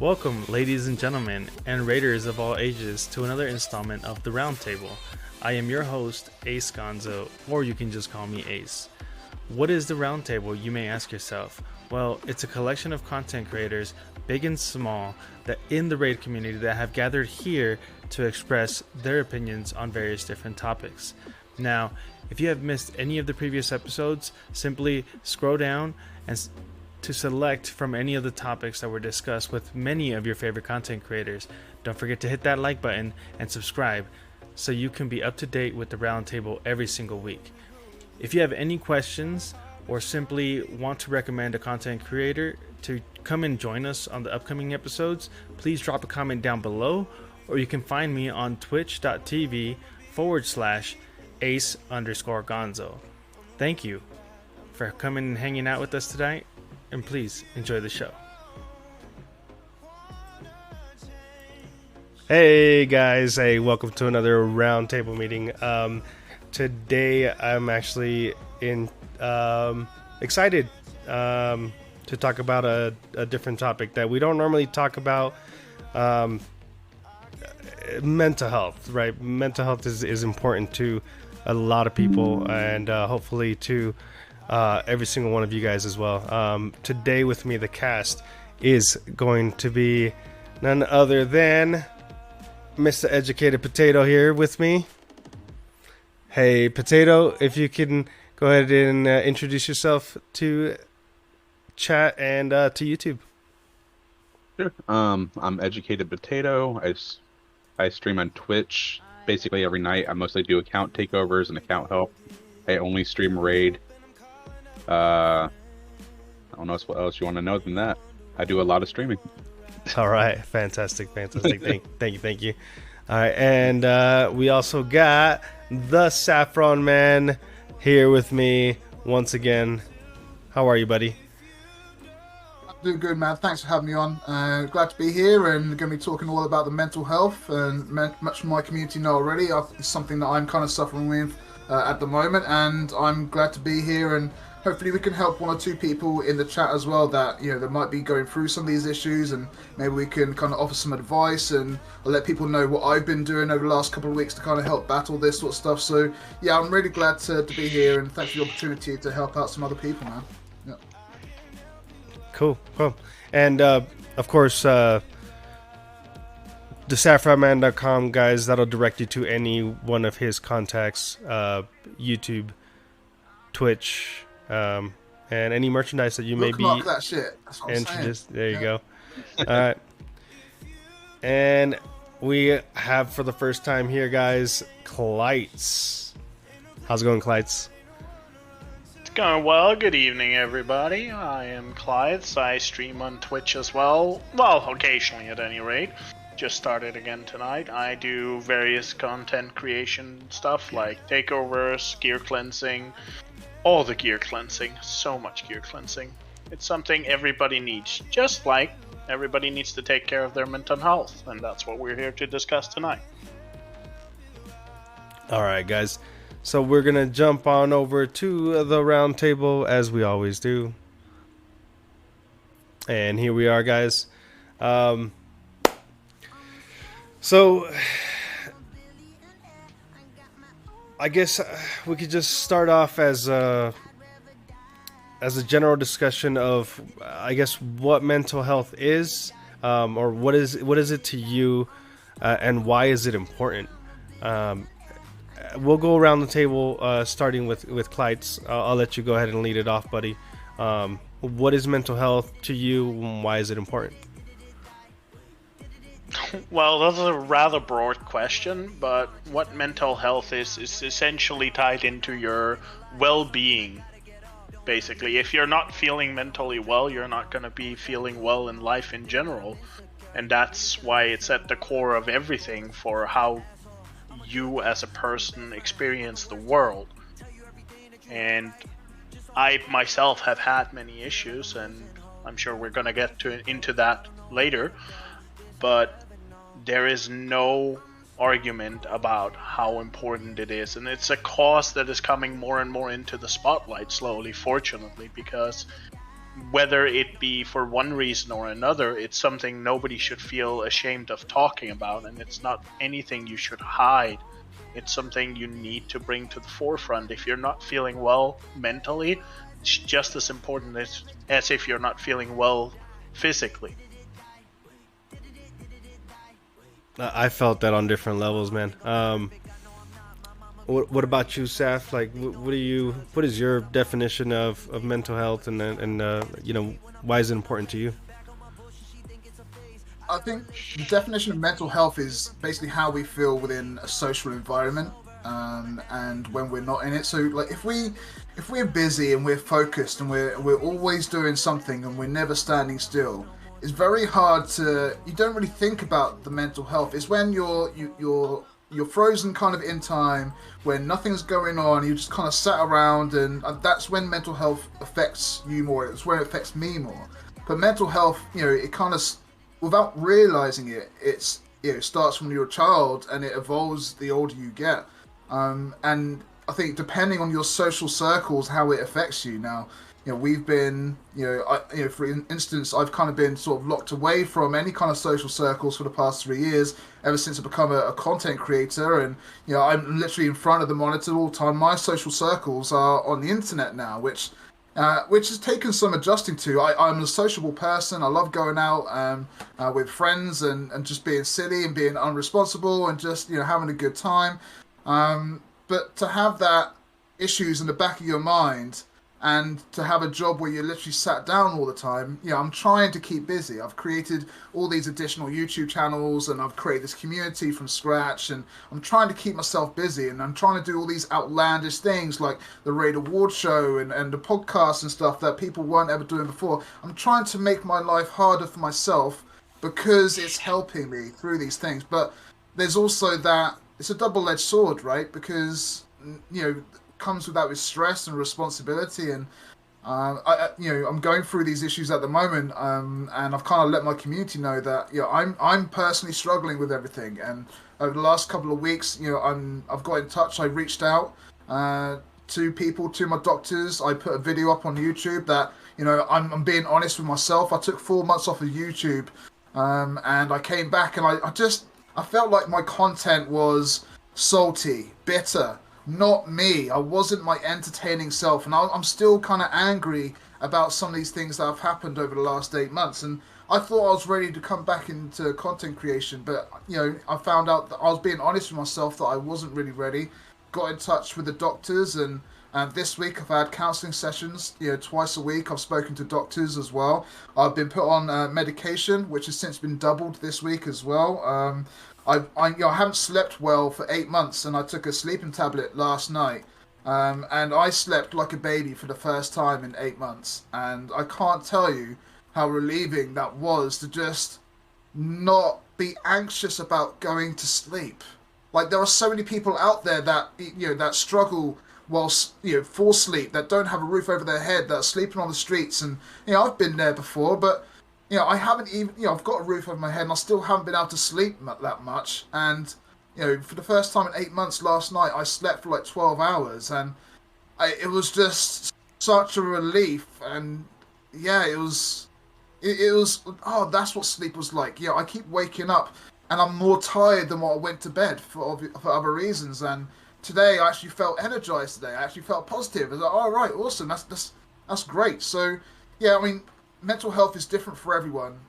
Welcome, ladies and gentlemen, and raiders of all ages, to another installment of The Roundtable. I am your host, Ace Gonzo, or you can just call me Ace. What is The Roundtable, you may ask yourself? Well, it's a collection of content creators, big and small, that in the raid community that have gathered here to express their opinions on various different topics. Now, if you have missed any of the previous episodes, simply scroll down and to select from any of the topics that were discussed with many of your favorite content creators. Don't forget to hit that like button and subscribe so you can be up to date with the roundtable every single week. If you have any questions or simply want to recommend a content creator to come and join us on the upcoming episodes, please drop a comment down below, or you can find me on twitch.tv/ace_gonzo. Thank you for coming and hanging out with us tonight, and please enjoy the show. Hey guys, hey, welcome to another roundtable meeting. Today I'm actually excited to talk about a different topic that we don't normally talk about. Mental health, right? Mental health is important to a lot of people, and hopefully to every single one of you guys as well. Today with me, the cast is going to be none other than Mr. Educated Potato here with me. Hey, Potato, if you can go ahead and introduce yourself to chat and to YouTube. Sure. I'm Educated Potato. I stream on Twitch basically every night. I mostly do account takeovers and account help. I only stream raid. I don't know what else you want to know than that. I do a lot of streaming. All right, fantastic. Thank you. All right, and we also got TheSaffronman here with me once again. How are you, buddy? I'm doing good, man. Thanks for having me on. Glad to be here and going to be talking all about the mental health, and much of my community know already. It's something that I'm kind of suffering with at the moment, and I'm glad to be here, and hopefully we can help one or two people in the chat as well that, you know, that might be going through some of these issues, and maybe we can kind of offer some advice, and I'll let people know what I've been doing over the last couple of weeks to kind of help battle this sort of stuff. So yeah, I'm really glad to be here, and thanks for the opportunity to help out some other people, man. Yeah. Cool. And of course, TheSaffronman.com, guys, that'll direct you to any one of his contacts, YouTube, Twitch, and any merchandise that you may be that shit. That's what I'm introduced. saying. There you go. All right. And we have, for the first time here, guys, Clythez. How's it going, Clythez? It's going well. Good evening, everybody. I am Clythez. I stream on Twitch as well. Well, occasionally at any rate. Just started again tonight. I do various content creation stuff like takeovers, gear cleansing, all the gear cleansing. So much gear cleansing. It's something everybody needs. Just like everybody needs to take care of their mental health. And that's what we're here to discuss tonight. All right, guys. So we're going to jump on over to the round table as we always do. And here we are, guys. So I guess we could just start off as a general discussion of, I guess, what mental health is, or what is it to you, and why is it important? We'll go around the table, starting with Clythez. I'll let you go ahead and lead it off, buddy. What is mental health to you, and why is it important? Well, that's a rather broad question, but what mental health is essentially tied into your well-being. Basically, if you're not feeling mentally well, you're not going to be feeling well in life in general. And that's why it's at the core of everything for how you as a person experience the world. And I myself have had many issues, and I'm sure we're going to get into that later. But there is no argument about how important it is, and it's a cause that is coming more and more into the spotlight slowly, fortunately, because whether it be for one reason or another, it's something nobody should feel ashamed of talking about, and it's not anything you should hide. It's something you need to bring to the forefront. If you're not feeling well mentally, it's just as important as if you're not feeling well physically. I felt that on different levels, man. What about you, Saf? Like, what is your definition of mental health, and why is it important to you? I think the definition of mental health is basically how we feel within a social environment, and when we're not in it. So, like, if we're busy and we're focused and we're always doing something and we're never standing still, it's very hard to. You don't really think about the mental health. It's when you're frozen kind of in time, when nothing's going on, you just kind of sat around, and that's when mental health affects you more. It's where it affects me more. But mental health, it kind of, without realizing it, it starts when you're a child and it evolves the older you get. And I think depending on your social circles, how it affects you. Now, we've been, for instance, I've kind of been sort of locked away from any kind of social circles for the past 3 years, ever since I've become a content creator. And, I'm literally in front of the monitor all the time. My social circles are on the internet now, which has taken some adjusting to. I'm a sociable person. I love going out with friends and just being silly and being unresponsible and just, having a good time. But to have that issues in the back of your mind, and to have a job where you're literally sat down all the time, I'm trying to keep busy. I've created all these additional YouTube channels, and I've created this community from scratch, and I'm trying to keep myself busy, and I'm trying to do all these outlandish things like the Raid Award show and the podcast and stuff that people weren't ever doing before. I'm trying to make my life harder for myself because it's helping me through these things. But there's also that, it's a double-edged sword, right? Because, comes with that with stress and responsibility, and I'm going through these issues at the moment, and I've kind of let my community know that I'm personally struggling with everything. And over the last couple of weeks, I've got in touch. I reached out to people, to my doctors. I put a video up on YouTube that I'm being honest with myself. I took 4 months off of YouTube, and I came back, and I felt like my content was salty, bitter. Not me. I wasn't my entertaining self, and I'm still kind of angry about some of these things that have happened over the last 8 months. And I thought I was ready to come back into content creation, but I found out that I was being honest with myself that I wasn't really ready. Got in touch with the doctors, and this week I've had counselling sessions. Twice a week. I've spoken to doctors as well. I've been put on medication, which has since been doubled this week as well. I haven't slept well for 8 months, and I took a sleeping tablet last night, and I slept like a baby for the first time in 8 months, and I can't tell you how relieving that was to just not be anxious about going to sleep. Like, there are so many people out there that that struggle whilst for sleep, that don't have a roof over their head, that are sleeping on the streets, and I've been there before, but I haven't even, I've got a roof over my head and I still haven't been able to sleep that much. And, for the first time in 8 months last night, I slept for like 12 hours, and it was just such a relief. And it was, oh, that's what sleep was like. I keep waking up and I'm more tired than what I went to bed for other reasons. And today I actually felt energized today. I actually felt positive. I was like, oh, right, awesome. That's great. So, mental health is different for everyone,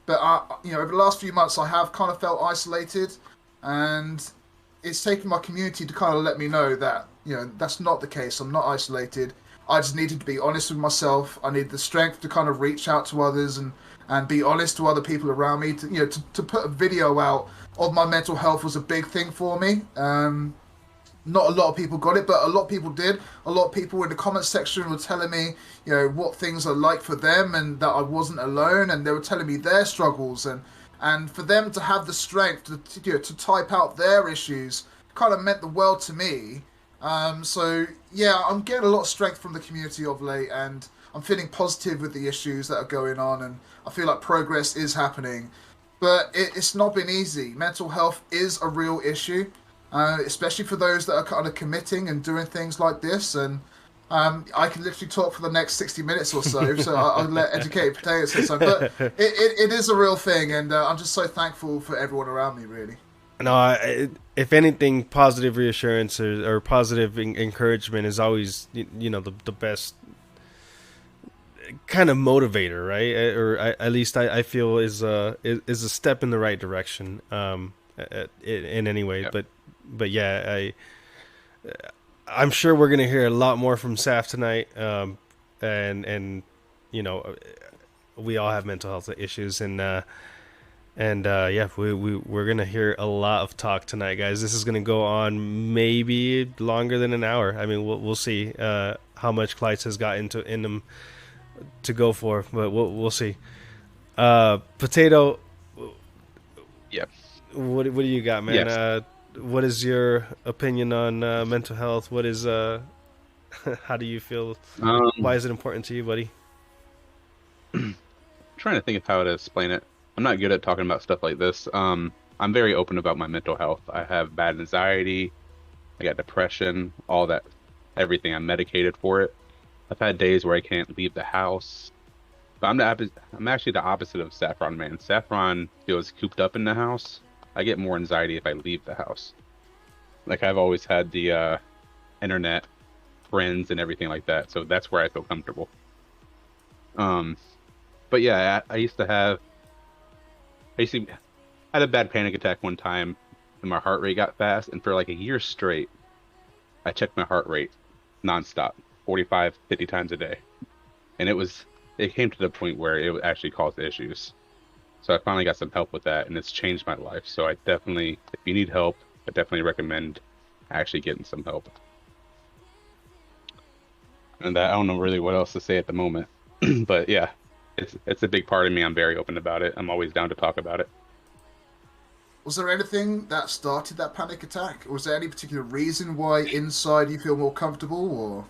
but over the last few months I have kind of felt isolated, and it's taken my community to kind of let me know that that's not the case. I'm not isolated. I just needed to be honest with myself. I needed the strength to kind of reach out to others and be honest to other people around me. To put a video out of my mental health was a big thing for me. Not a lot of people got it, but a lot of people did. A lot of people in the comment section were telling me, what things are like for them, and that I wasn't alone, and they were telling me their struggles, and for them to have the strength to type out their issues kind of meant the world to me. So I'm getting a lot of strength from the community of late, and I'm feeling positive with the issues that are going on, and I feel like progress is happening. But it's not been easy. Mental health is a real issue. Especially for those that are kind of committing and doing things like this. And I can literally talk for the next 60 minutes or so, so I'll let Educated Potato say something. But it is a real thing, and I'm just so thankful for everyone around me, really. No, if anything, positive reassurance or positive encouragement is always, the best kind of motivator, right? Or at least I feel is a step in the right direction, in any way. Yeah. But yeah, I'm sure we're gonna hear a lot more from Saf tonight, and we all have mental health issues, and yeah, we're gonna hear a lot of talk tonight, guys. This is gonna go on maybe longer than an hour. I mean, we'll see how much Clythez has got in him to go for, but we'll see. Potato, Yep. what do you got, man? Yes. What is your opinion on mental health? What is how do you feel? Why is it important to you, buddy? Trying to think of how to explain it. I'm not good at talking about stuff like this. I'm very open about my mental health. I have bad anxiety. I got depression, all that, everything. I'm medicated for it. I've had days where I can't leave the house. But I'm actually the opposite of TheSaffronman. Saffron feels cooped up in the house. I get more anxiety if I leave the house. Like, I've always had the internet, friends, and everything like that. So that's where I feel comfortable. But yeah, I had a bad panic attack one time, and my heart rate got fast. And for like a year straight, I checked my heart rate nonstop, 45, 50 times a day. And it came to the point where it actually caused issues. So I finally got some help with that, and it's changed my life. So I definitely, if you need help, I definitely recommend actually getting some help. And I don't know really what else to say at the moment. But yeah, it's a big part of me. I'm very open about it. I'm always down to talk about it. Was there anything that started that panic attack? Was there any particular reason why inside you feel more comfortable,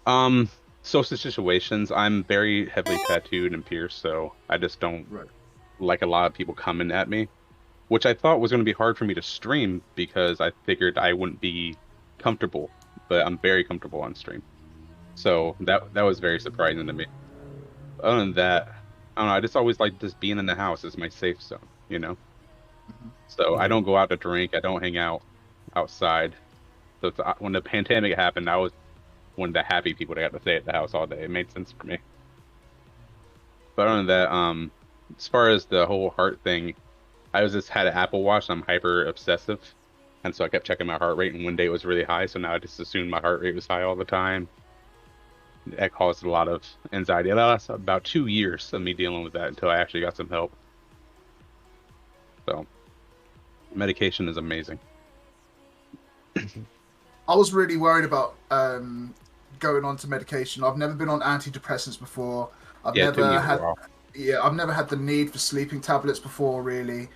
or? Social situations. I'm very heavily tattooed and pierced, so I just don't like a lot of people coming at me, which I thought was going to be hard for me to stream because I figured I wouldn't be comfortable, but I'm very comfortable on stream. So that was very surprising to me. Other than that, I don't know. I just always like just being in the house is my safe zone, So I don't go out to drink. I don't hang out outside. So when the pandemic happened, I was one of the happy people that got to stay at the house all day. It made sense for me. But other than that, as far as the whole heart thing, I just had an Apple Watch. I'm hyper obsessive, and so I kept checking my heart rate. And one day it was really high, so now I just assumed my heart rate was high all the time. That caused a lot of anxiety. It lasted about 2 years of me dealing with that until I actually got some help. So, medication is amazing. I was really worried about going on to medication. I've never been on antidepressants before. I've never had the need for sleeping tablets before, really.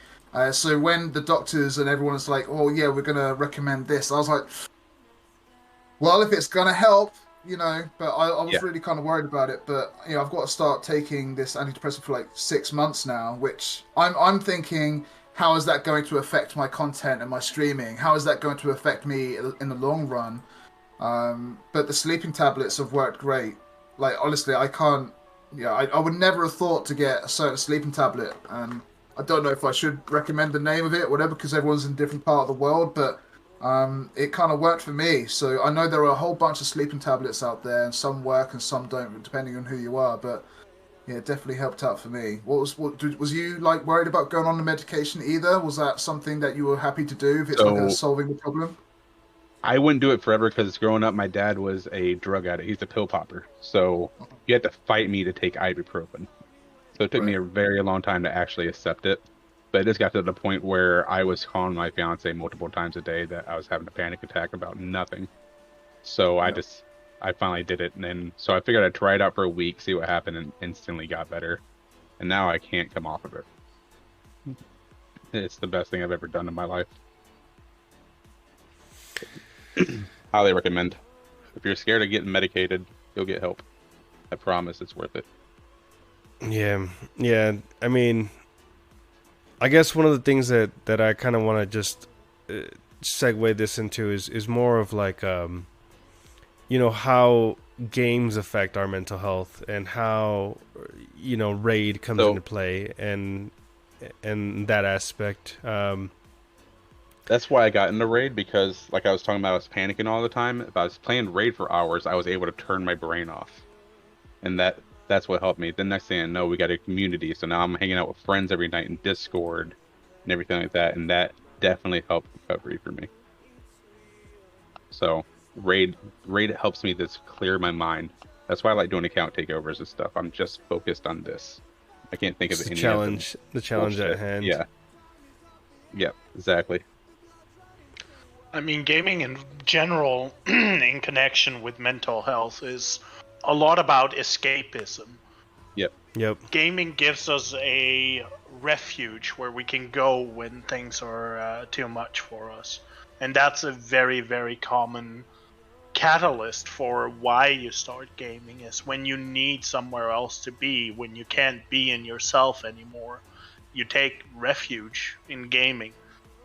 So when the doctors and everyone was like, "Oh yeah, we're gonna recommend this," I was like, "Well, if it's gonna help, But I was really kind of worried about it. But I've got to start taking this antidepressant for like 6 months now, which I'm thinking, how is that going to affect my content and my streaming? How is that going to affect me in the long run? But the sleeping tablets have worked great. Like, honestly, I can't. I would never have thought to get a certain sleeping tablet, and I don't know if I should recommend the name of it or whatever, because everyone's in a different part of the world, but it kind of worked for me. So I know there are a whole bunch of sleeping tablets out there, and some work and some don't, depending on who you are, but yeah, it definitely helped out for me. Was you like worried about going on the medication either? Was that something that you were happy to do if it's solving the problem? I wouldn't do it forever because growing up, my dad was a drug addict. He's a pill popper. So you had to fight me to take ibuprofen. So it took me a very long time to actually accept it. But it just got to the point where I was calling my fiance multiple times a day that I was having a panic attack about nothing. So I finally did it. And then, so I figured I'd try it out for a week, see what happened, and instantly got better. And now I can't come off of it. It's the best thing I've ever done in my life. Highly recommend. If you're scared of getting medicated, you'll get help. I promise it's worth it. Yeah. I mean, I guess one of the things that I kind of want to just segue this into is more of like how games affect our mental health and how raid comes So- into play and that aspect. That's why I got into Raid, because like I was talking about, I was panicking all the time. If I was playing Raid for hours, I was able to turn my brain off. And that's what helped me. The next thing I know, we got a community. So now I'm hanging out with friends every night in Discord and everything like that. And that definitely helped recovery for me. So Raid helps me just clear my mind. That's why I like doing account takeovers and stuff. I'm just focused on this. I can't think of It's any the challenge bullshit. at hand. Yeah. Yep, exactly. I mean, gaming in general, in connection with mental health, is a lot about escapism. Yep. Gaming gives us a refuge where we can go when things are too much for us. And that's a very, very common catalyst for why you start gaming, is when you need somewhere else to be, when you can't be in yourself anymore. You take refuge in gaming.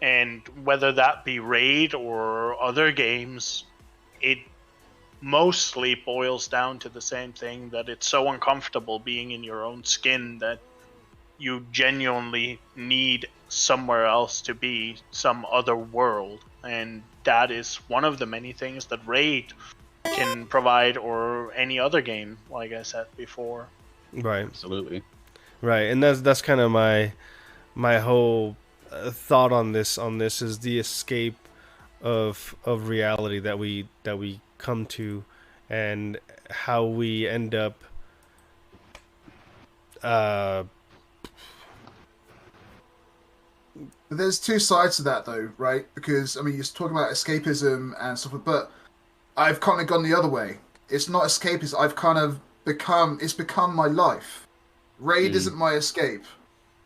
And whether that be Raid or other games, it mostly boils down to the same thing, that it's so uncomfortable being in your own skin that you genuinely need somewhere else to be, some other world. And that is one of the many things that Raid can provide, or any other game, like I said before. Right. Absolutely. Right. And that's kind of my whole thought on this is the escape of reality that we come to, and how we end up There's two sides to that, though, right? Because, I mean, you're talking about escapism and stuff, but I've kind of gone the other way. It's not escapism. I've kind of it's become my life. Raid isn't my escape.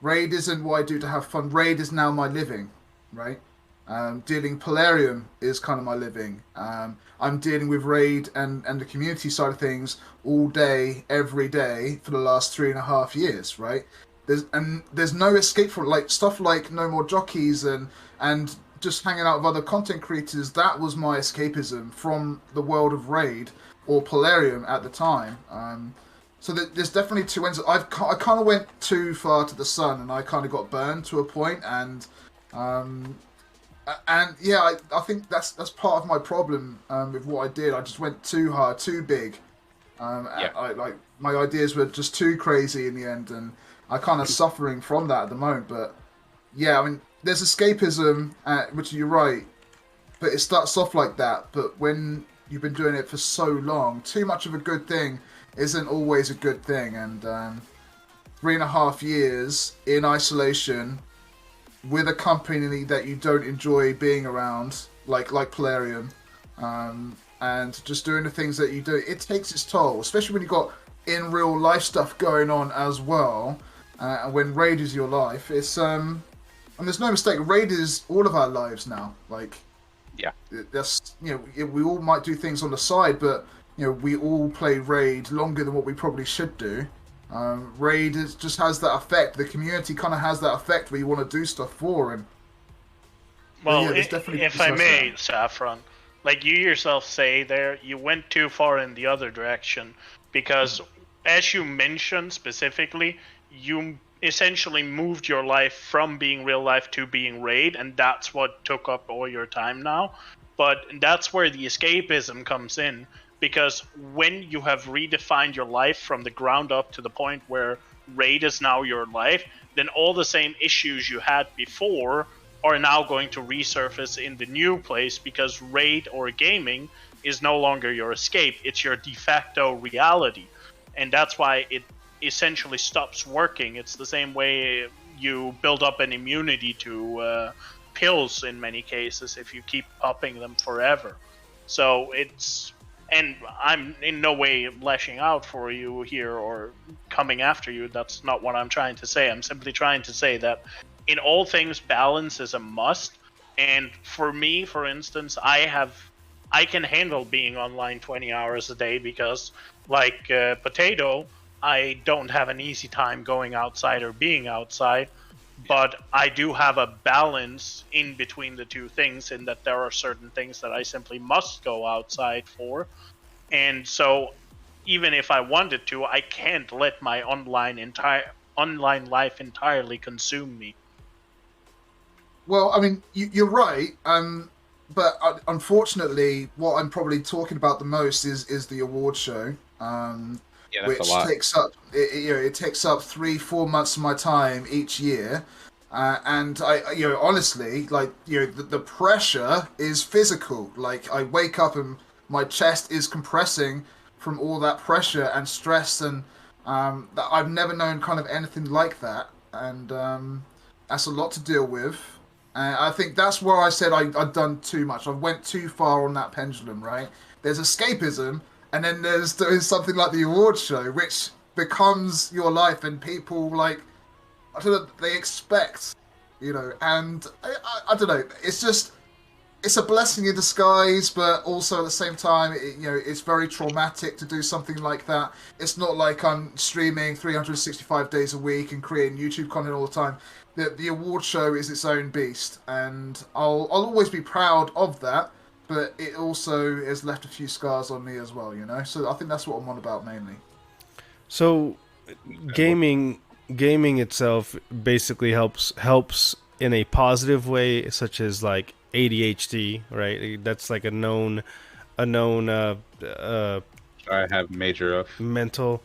Raid isn't what I do to have fun. Raid is now my living, right? Dealing Polarium is kind of my living. I'm dealing with Raid and the community side of things all day, every day for the last 3.5 years, right? There's no escape from it. Like stuff like No More Jockeys and just hanging out with other content creators. That was my escapism from the world of Raid or Polarium at the time. So there's definitely two ends. I kind of went too far to the sun, and I kind of got burned to a point, and yeah, I think that's part of my problem with what I did. I just went too hard, too big. Yeah. My ideas were just too crazy in the end, and I'm kind of suffering from that at the moment. But yeah, I mean, there's escapism, which you're right, but it starts off like that. But when you've been doing it for so long, too much of a good thing isn't always a good thing. And 3.5 years in isolation with a company that you don't enjoy being around, like Polarium, and just doing the things that you do, it takes its toll, especially when you've got in real life stuff going on as well. And when Raid is your life, it's and there's no mistake, Raid is all of our lives now. Like, yeah, that's, we all might do things on the side, but we all play Raid longer than what we probably should do. Raid just has that effect. The community kind of has that effect where you want to do stuff for. And well, yeah, if I may, Saffron, like you yourself say there, you went too far in the other direction, because as you mentioned specifically, you essentially moved your life from being real life to being Raid, and that's what took up all your time now. But that's where the escapism comes in, because when you have redefined your life from the ground up to the point where Raid is now your life, then all the same issues you had before are now going to resurface in the new place, because Raid or gaming is no longer your escape, it's your de facto reality. And that's why it essentially stops working. It's the same way you build up an immunity to pills in many cases if you keep popping them forever. So it's, and I'm in no way lashing out for you here or coming after you. That's not what I'm trying to say. I'm simply trying to say that in all things, balance is a must. And for me, for instance, I can handle being online 20 hours a day because, like Potato, I don't have an easy time going outside or being outside. But I do have a balance in between the two things, in that there are certain things that I simply must go outside for. And so even if I wanted to, I can't let my online life entirely consume me. Well, I mean, you're right. But unfortunately, what I'm probably talking about the most is the award show. Yeah, that's a Which lot. takes up it takes up 3-4 months of my time each year. And honestly, like, the pressure is physical. Like, I wake up and my chest is compressing from all that pressure and stress, and that I've never known kind of anything like that. And that's a lot to deal with. I think that's where I said I'd done too much. I went too far on that pendulum, right? There's escapism, and then there's something like the awards show, which becomes your life, and people, like, I don't know, they expect, and I don't know. It's just, it's a blessing in disguise, but also at the same time, it's very traumatic to do something like that. It's not like I'm streaming 365 days a week and creating YouTube content all the time. The award show is its own beast, and I'll always be proud of that. But it also has left a few scars on me as well, So I think that's what I'm on about mainly. So, gaming itself basically helps in a positive way, such as like ADHD, right? That's like a known I have major of. mental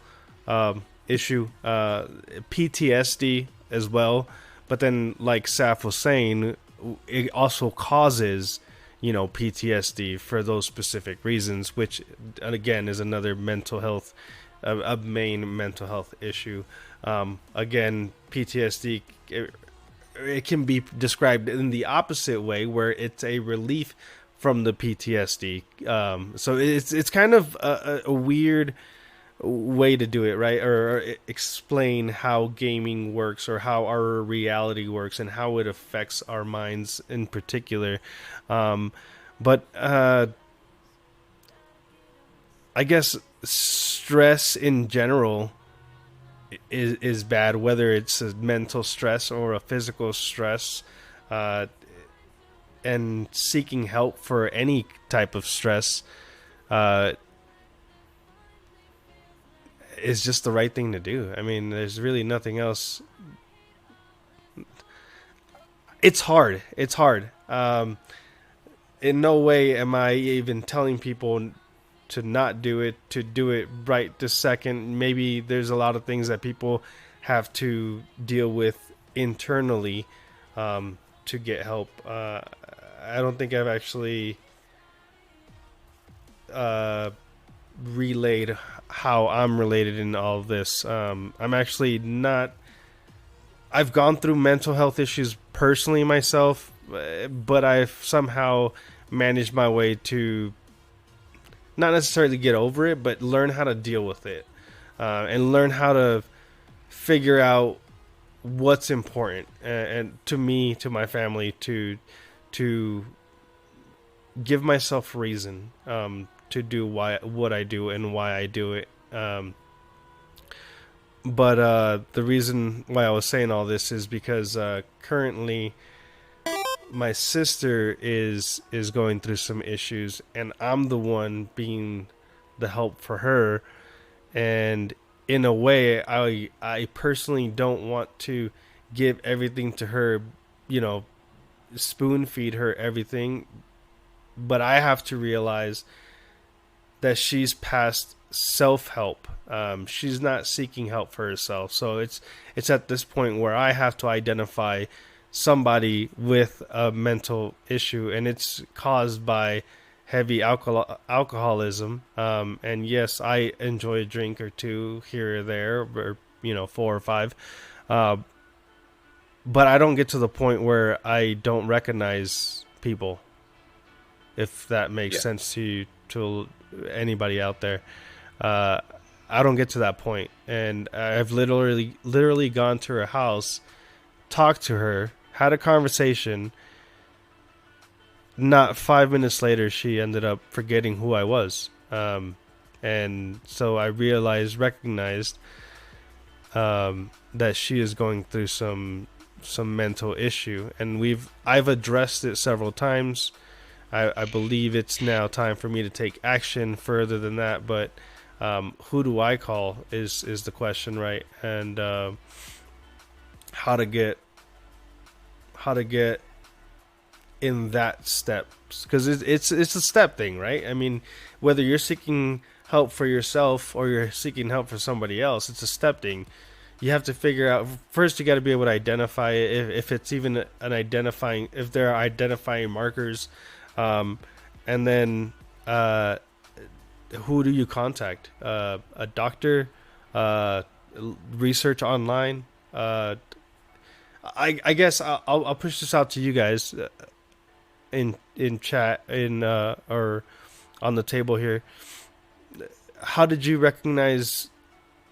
issue, PTSD as well. But then, like Saf was saying, it also causes, PTSD for those specific reasons, which again is another mental health, a main mental health issue. Again, PTSD, it can be described in the opposite way, where it's a relief from the PTSD. So it's kind of a weird way to do it, right? Or explain how gaming works, or how our reality works, and how it affects our minds in particular. But I guess stress in general is bad, whether it's a mental stress or a physical stress, and seeking help for any type of stress is just the right thing to do. I mean, there's really nothing else. It's hard. In no way am I even telling people to not do it, to do it right this second. Maybe there's a lot of things that people have to deal with internally to get help. I don't think I've actually relayed how I'm related in all of this. I'm actually not. I've gone through mental health issues personally myself, but I've somehow managed my way to not necessarily get over it, but learn how to deal with it, and learn how to figure out what's important, and to me, to my family, to give myself reason to do what I do and why I do it. But the reason why I was saying all this is because currently my sister is going through some issues, and I'm the one being the help for her. And in a way, I personally don't want to give everything to her, spoon feed her everything, but I have to realize that she's past self-help. She's not seeking help for herself. So it's at this point where I have to identify somebody with a mental issue, and it's caused by heavy alcoholism. And yes, I enjoy a drink or two here or there, or 4 or 5. But I don't get to the point where I don't recognize people, if that makes sense to anybody out there. I don't get to that point, and I've literally gone to her house, talked to her, had a conversation. Not 5 minutes later, she ended up forgetting who I was, and so I recognized that she is going through some mental issue, and I've addressed it several times. I believe it's now time for me to take action further than that. But who do I call is the question, right? And how to get in that steps, because it's a step thing, right? I mean, whether you're seeking help for yourself or you're seeking help for somebody else, it's a step thing. You have to figure out first. You got to be able to identify it, if it's even an identifying, if there are identifying markers, and then who do you contact? A doctor, research online. I guess I'll push this out to you guys in chat or on the table here. How did you recognize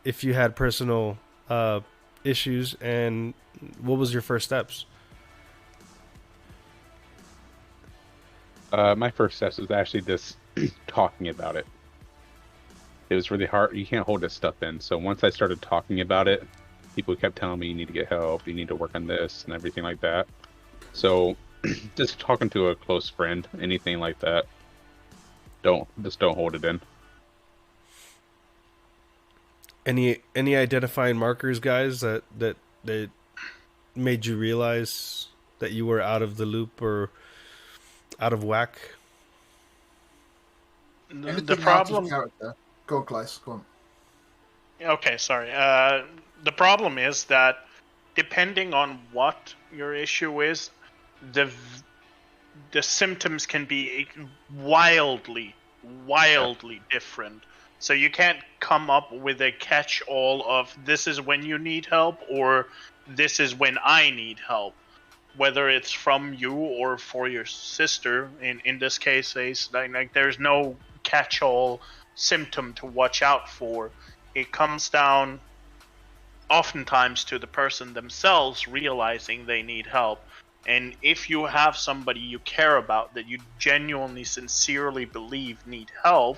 if you had personal issues, and what was your first steps? My first steps was actually just talking about it. It was really hard. You can't hold this stuff in. So once I started talking about it, people kept telling me you need to get help, you need to work on this and everything like that. So just talking to a close friend, anything like that. Don't hold it in. Any identifying markers, guys, that made you realize that you were out of the loop or out of whack? The problem. Go on, Clythez. Go on. Okay, sorry. The problem is that depending on what your issue is, the symptoms can be wildly different. So you can't come up with a catch-all of this is when you need help or this is when I need help. Whether it's from you or for your sister, in this case, like there's no catch-all symptom to watch out for. It comes down oftentimes to the person themselves realizing they need help. And if you have somebody you care about that you genuinely, sincerely believe need help,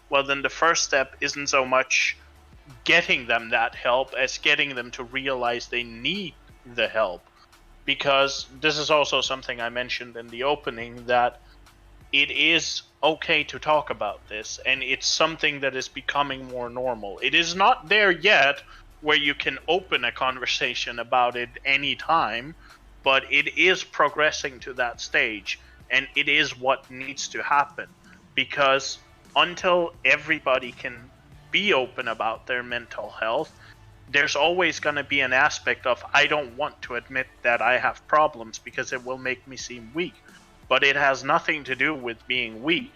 well, then the first step isn't so much getting them that help as getting them to realize they need the help. Because this is also something I mentioned in the opening, that it is okay to talk about this, and it's something that is becoming more normal. It is not there yet where you can open a conversation about it anytime, but it is progressing to that stage, and it is what needs to happen. Because until everybody can be open about their mental health, there's always going to be an aspect of, I don't want to admit that I have problems because it will make me seem weak. But it has nothing to do with being weak.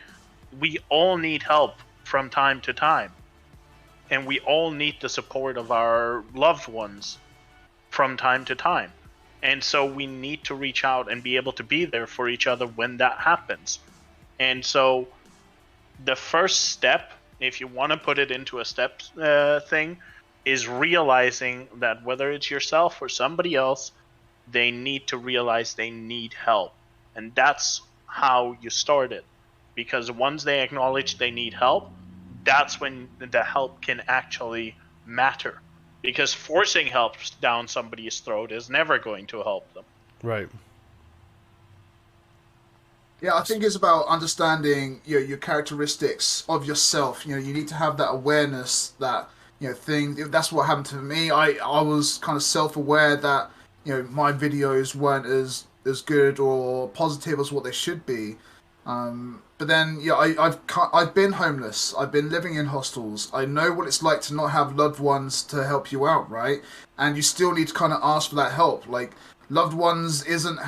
We all need help from time to time. And we all need the support of our loved ones from time to time. And so we need to reach out and be able to be there for each other when that happens. And so the first step, if you want to put it into a step thing, is realizing that whether it's yourself or somebody else, they need to realize they need help. And that's how you start it. Because once they acknowledge they need help, that's when the help can actually matter. Because forcing help down somebody's throat is never going to help them. Right. Yeah, I think it's about understanding your characteristics of yourself. You need to have that awareness that, thing. That's what happened to me. I was kind of self-aware that, my videos weren't as good or positive as what they should be. But then, I've been homeless. I've been living in hostels. I know what it's like to not have loved ones to help you out, right? And you still need to kind of ask for that help. Like, loved ones isn't,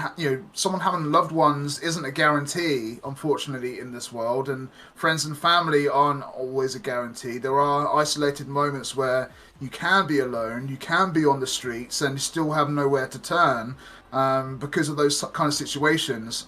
someone having loved ones isn't a guarantee, unfortunately, in this world. And friends and family aren't always a guarantee. There are isolated moments where you can be alone, you can be on the streets, and you still have nowhere to turn because of those kind of situations.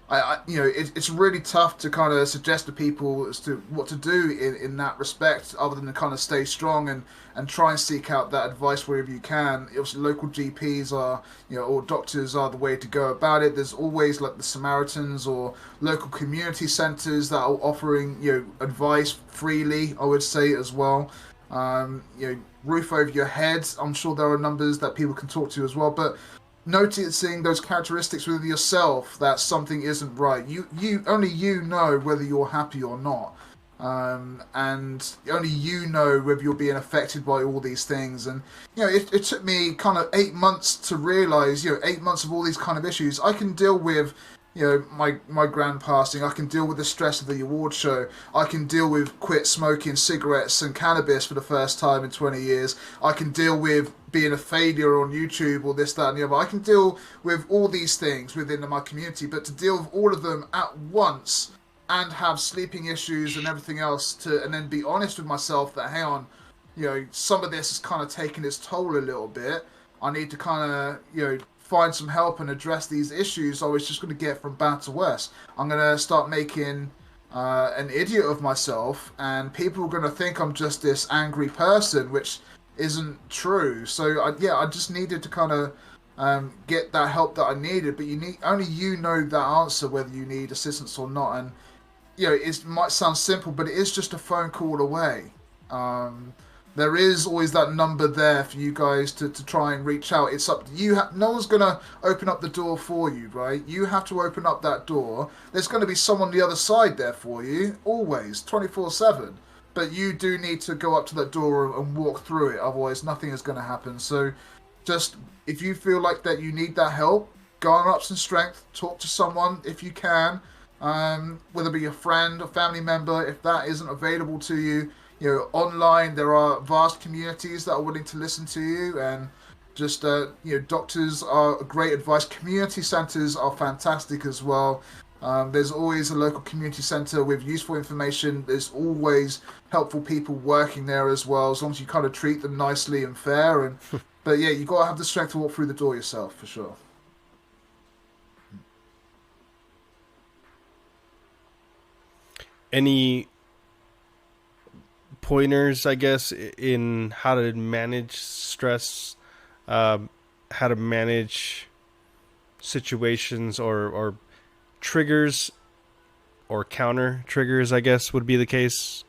It's really tough to kind of suggest to people as to what to do in that respect, other than to kind of stay strong and try and seek out that advice wherever you can. Obviously, local GPs are, or doctors are the way to go about it. There's always like the Samaritans or local community centres that are offering, advice freely, I would say, as well. Roof over your head. I'm sure there are numbers that people can talk to as well, but noticing those characteristics within yourself that something isn't right. Only you know whether you're happy or not. And only you know whether you're being affected by all these things. And it took me kind of 8 months to realize, 8 months of all these kind of issues. I can deal with, my grand passing. I can deal with the stress of the award show. I can deal with quit smoking cigarettes and cannabis for the first time in 20 years. I can deal with being a failure on YouTube or this, that, and the other. I can deal with all these things within my community, but to deal with all of them at once and have sleeping issues and everything else and then be honest with myself that, hang on, some of this is kind of taking its toll a little bit. I need to kind of, find some help and address these issues. I was just going to get from bad to worse. I'm going to start making an idiot of myself, and people are going to think I'm just this angry person, which isn't true. So I just needed to kind of get that help that I needed. But only you know that answer, whether you need assistance or not. And it might sound simple, but it is just a phone call away. There is always that number there for you guys to try and reach out. It's up to you. No one's going to open up the door for you, right? You have to open up that door. There's going to be someone on the other side there for you, always, 24/7. But you do need to go up to that door and walk through it. Otherwise, nothing is going to happen. So just, if you feel like that you need that help, garner up some strength, talk to someone if you can. Whether it be a friend or family member, if that isn't available to you, online there are vast communities that are willing to listen to you, and just doctors are great advice. Community centers are fantastic as well. There's always a local community center with useful information. There's always helpful people working there as well, as long as you kind of treat them nicely and fair. But yeah, you got to have the strength to walk through the door yourself, for sure. Any pointers, I guess, in how to manage stress, how to manage situations or triggers or counter triggers, I guess, would be the case?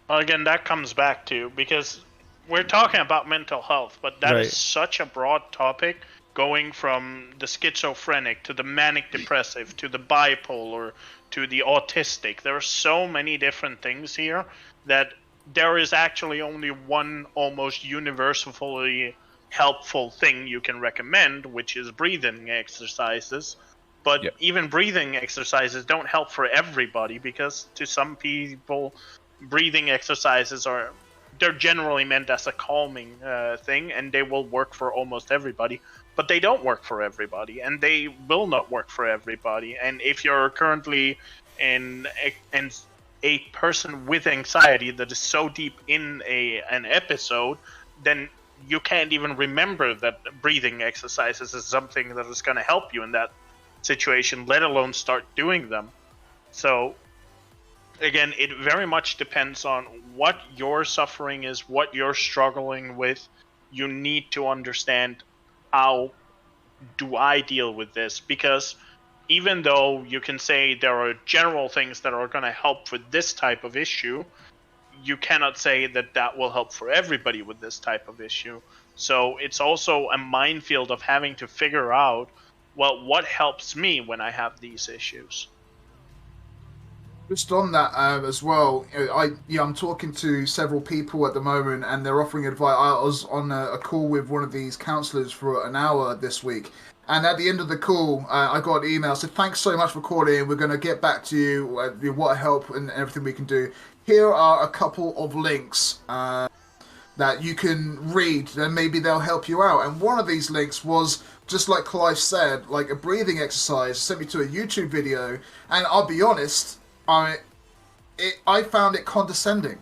Well, again, that comes back to, because we're talking about mental health, but that is such a broad topic, going from the schizophrenic to the manic depressive to the bipolar to the autistic. There are so many different things here that there is actually only one almost universally helpful thing you can recommend, which is breathing exercises. But even breathing exercises don't help for everybody, because to some people, breathing exercises they're generally meant as a calming thing, and they will work for almost everybody. But they don't work for everybody, and they will not work for everybody. And if you're currently in a person with anxiety that is so deep in an episode, then you can't even remember that breathing exercises is something that is going to help you in that situation, let alone start doing them. So again, it very much depends on what your suffering is, what you're struggling with. You need to understand, how do I deal with this? Because even though you can say there are general things that are going to help for this type of issue, you cannot say that will help for everybody with this type of issue. So it's also a minefield of having to figure out, well, what helps me when I have these issues? Just on that as well, I'm talking to several people at the moment, and they're offering advice. I was on a call with one of these counsellors for an hour this week, and at the end of the call, I got an email. Said, "Thanks so much for calling. We're going to get back to you. What help and everything we can do. Here are a couple of links that you can read, and maybe they'll help you out." And one of these links was, just like Clythez said, like a breathing exercise. Sent me to a YouTube video, and I'll be honest, I found it condescending.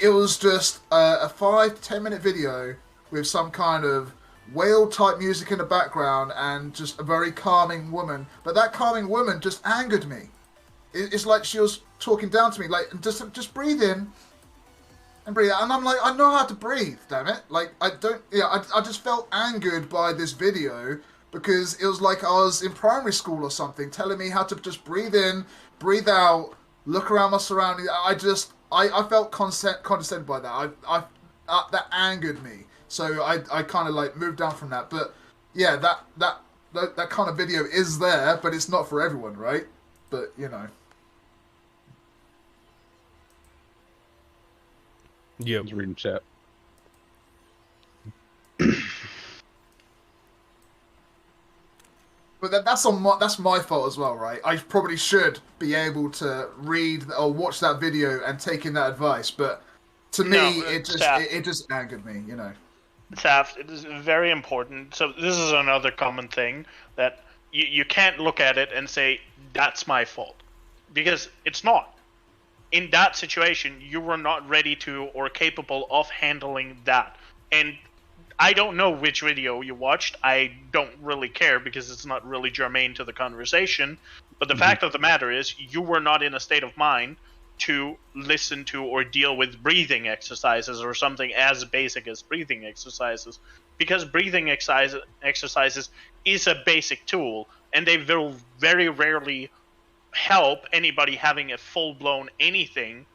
It was just a 5-10 minute video with some kind of whale type music in the background and just a very calming woman. But that calming woman just angered me. It's like she was talking down to me, like, just breathe in and breathe out. And I'm like, I know how to breathe, damn it. Like, I just felt angered by this video, because it was like I was in primary school or something, telling me how to just breathe in, breathe out, look around my surroundings. I felt condescended by that. That angered me. So I kind of like moved down from that. But yeah, that kind of video is there, but it's not for everyone, right? But you know. Yep. Just reading chat. But that's my fault as well, right? I probably should be able to read or watch that video and take in that advice, but to me, it just angered me, you know. Saf, it is very important. So this is another common thing that you can't look at it and say that's my fault, because it's not. In that situation, you were not ready to or capable of handling that. And I don't know which video you watched. I don't really care because it's not really germane to the conversation. But the fact of the matter is, you were not in a state of mind to listen to or deal with breathing exercises or something as basic as breathing exercises. Because breathing exercises is a basic tool, and they will very rarely help anybody having a full-blown anything.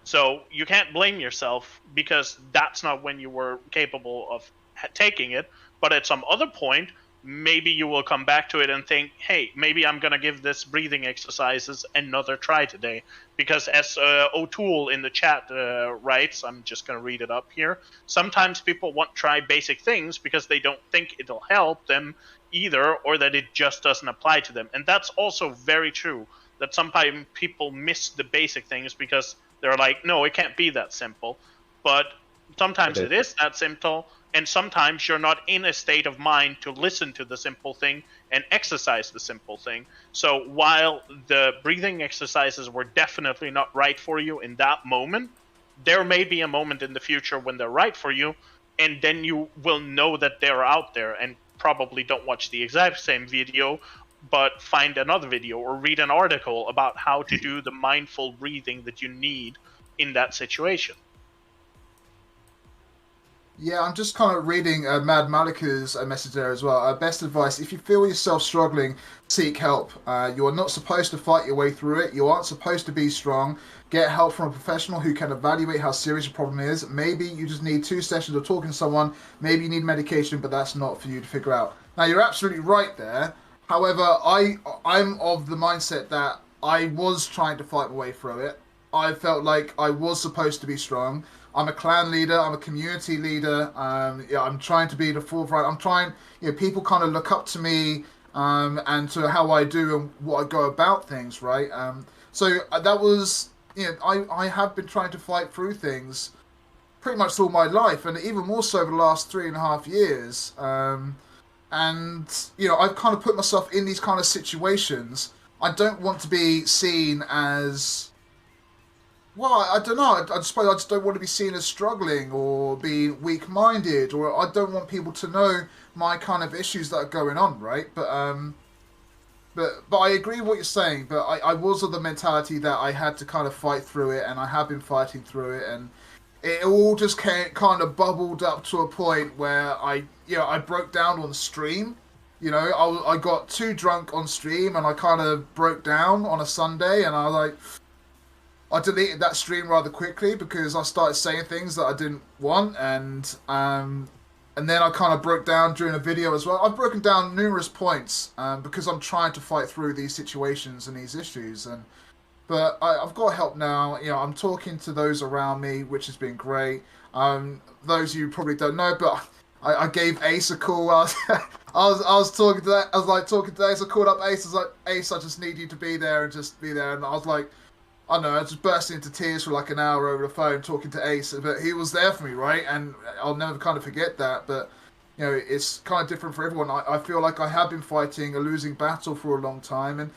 So you can't blame yourself because that's not when you were capable of taking it. But at some other point, maybe you will come back to it and think, hey, maybe I'm going to give this breathing exercises another try today. Because as O'Toole in the chat writes, I'm just going to read it up here, sometimes people want to try basic things because they don't think it'll help them either, or that it just doesn't apply to them. And that's also very true, that sometimes people miss the basic things because they're like, no, it can't be that simple. But sometimes it is that simple, and sometimes you're not in a state of mind to listen to the simple thing and exercise the simple thing. So while the breathing exercises were definitely not right for you in that moment, there may be a moment in the future when they're right for you, and then you will know that they're out there, and probably don't watch the exact same video, but find another video or read an article about how to do the mindful breathing that you need in that situation. Yeah, I'm just kind of reading Mad Malika's message there as well. Best advice, if you feel yourself struggling, seek help. You are not supposed to fight your way through it. You aren't supposed to be strong. Get help from a professional who can evaluate how serious your problem is. Maybe you just need 2 sessions of talking to someone. Maybe you need medication, but that's not for you to figure out. Now, you're absolutely right there. However, I'm of the mindset that I was trying to fight my way through it. I felt like I was supposed to be strong. I'm a clan leader. I'm a community leader. Yeah, I'm trying to be the forefront. I'm trying. You know, people kind of look up to me and to how I do and what I go about things. Right. So that was. You know, I have been trying to fight through things pretty much all my life, and even more so over the last 3.5 years. And you know, I've kind of put myself in these kind of situations. I don't want to be seen as, well, I don't know. I suppose I just don't want to be seen as struggling or being weak-minded, or I don't want people to know my kind of issues that are going on, right? But I agree with what you're saying. But I was of the mentality that I had to kind of fight through it, and I have been fighting through it, and it all just kind of bubbled up to a point where I broke down on stream. You know, I got too drunk on stream, and I kind of broke down on a Sunday, and I was like, I deleted that stream rather quickly because I started saying things that I didn't want, and then I kind of broke down during a video as well. I've broken down numerous points because I'm trying to fight through these situations and these issues, but I've got help now. You know, I'm talking to those around me, which has been great. Those of you probably don't know, but I gave Ace a call. I was talking to that. I was like talking to Ace. I called up Ace. I was like, Ace, I just need you to be there and just be there. And I was like, I don't know, I just burst into tears for like an hour over the phone talking to Ace. But he was there for me, right? And I'll never kind of forget that. But you know, it's kind of different for everyone. I feel like I have been fighting a losing battle for a long time, and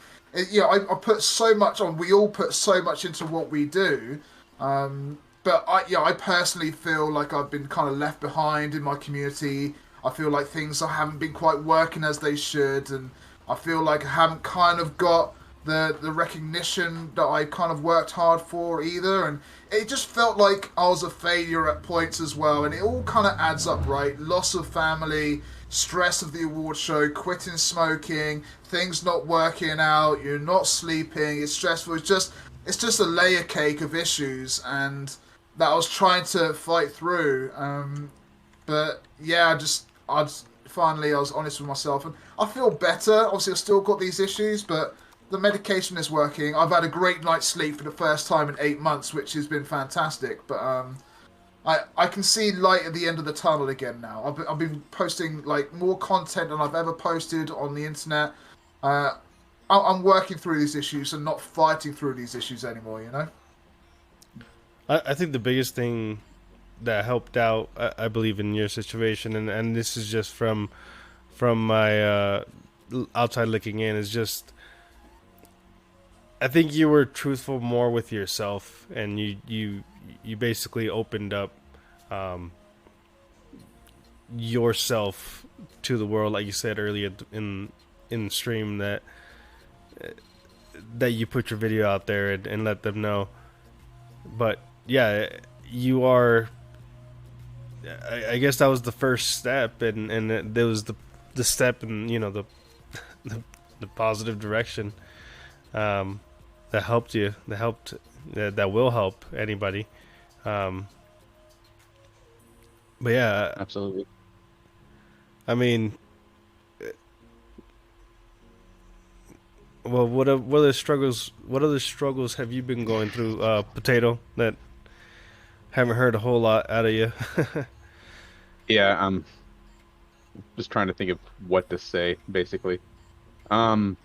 you know, I put so much on. We all put so much into what we do. But I personally feel like I've been kind of left behind in my community. I feel like things haven't been quite working as they should, and I feel like I haven't kind of got the recognition that I kind of worked hard for either. And it just felt like I was a failure at points as well. And it all kind of adds up, right? Loss of family, stress of the award show, quitting smoking, things not working out, you're not sleeping, it's stressful. It's just a layer cake of issues, and that I was trying to fight through. But yeah, finally I was honest with myself, and I feel better. Obviously, I've still got these issues, but the medication is working. I've had a great night's sleep for the first time in 8 months, which has been fantastic. But I can see light at the end of the tunnel again now. I've been posting like more content than I've ever posted on the internet. I'm working through these issues and not fighting through these issues anymore. You know. I think the biggest thing that helped out, I believe, in your situation, and this is just from my outside looking in, is just I think you were truthful more with yourself, and you basically opened up yourself to the world, like you said earlier in the stream, that you put your video out there and let them know. But yeah, you are. I guess that was the first step, and there was the step in, you know, the positive direction that helped you, that will help anybody. But yeah, Absolutely. I mean, well, what other struggles have you been going through, Potato, that haven't heard a whole lot out of you? Yeah, I'm just trying to think of what to say, basically. Not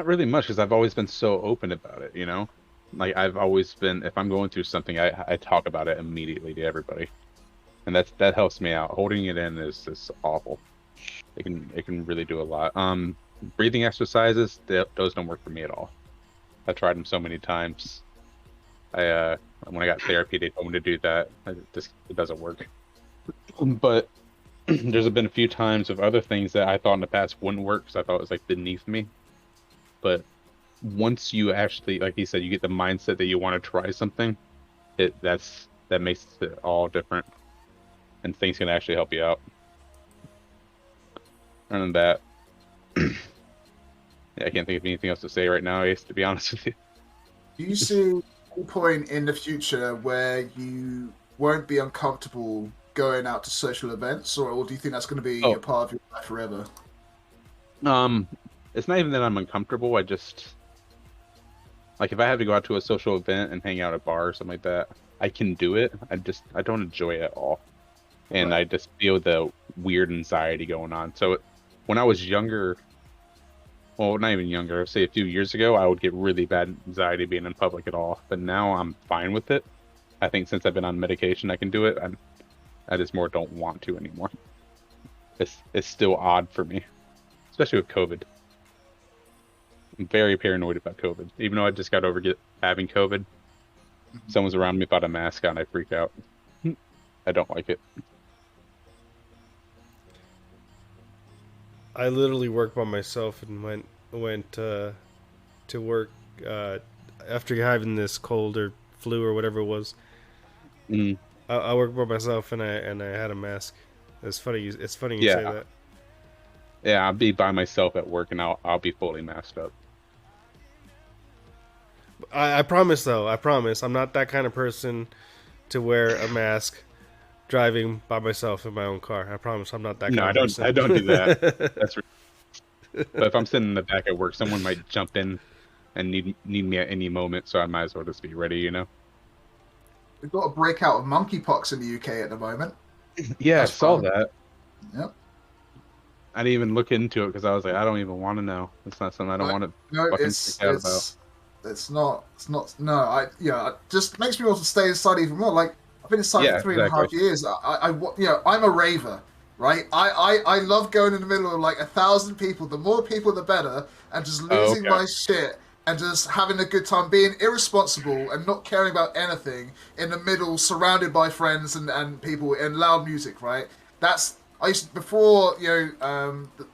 really much, because I've always been so open about it, you know? Like, I've always been, if I'm going through something, I talk about it immediately to everybody. And that helps me out. Holding it in is awful. It can really do a lot. Breathing exercises, those don't work for me at all. I've tried them so many times. When I got therapy, they told me to do that. It doesn't work. But there's been a few times of other things that I thought in the past wouldn't work, because I thought it was like beneath me. But once you actually, like you said, you get the mindset that you want to try something, that makes it all different, and things can actually help you out. Other than that, yeah, I can't think of anything else to say right now, Ace, to be honest with you. Do you see any point in the future where you won't be uncomfortable going out to social events, or do you think that's going to be a part of your life forever? It's not even that I'm uncomfortable. I just, like, if I have to go out to a social event and hang out at a bar or something like that, I can do it. I don't enjoy it at all, and Right. I just feel the weird anxiety going on. So when I was younger, well, not even younger, say a few years ago, I would get really bad anxiety being in public at all. But now I'm fine with it. I think since I've been on medication, I can do it. I just more don't want to anymore. It's still odd for me, especially with COVID. I'm very paranoid about COVID. Even though I just got over having COVID, someone's around me without a mask on, I freak out. I don't like it. I literally worked by myself and went to work after having this cold or flu or whatever it was. Mm. I worked by myself, and I had a mask. It's funny. It's funny you Yeah. say that. Yeah, I'll be by myself at work, and I'll be fully masked up. I promise, though. I promise. I'm not that kind of person to wear a mask driving by myself in my own car. I promise I'm not that kind of person. I don't do that. That's but if I'm sitting in the back at work, someone might jump in and need me at any moment, so I might as well just be ready, you know? We've got a breakout of monkeypox in the UK at the moment. Yeah, That's I saw fun. that. Yep. I didn't even look into it because I was like, I don't even want to know. It's not something I don't want to No, fucking it's freak out about. it's not. No, it just makes me want to stay inside even more. Like, I've been inside Yeah, for 3.5 exactly. years. I'm a raver, right? I love going in the middle of like 1,000 people. The more people, the better, and just losing okay. my shit and just having a good time, being irresponsible and not caring about anything in the middle, surrounded by friends and people and loud music, right? I used to, before the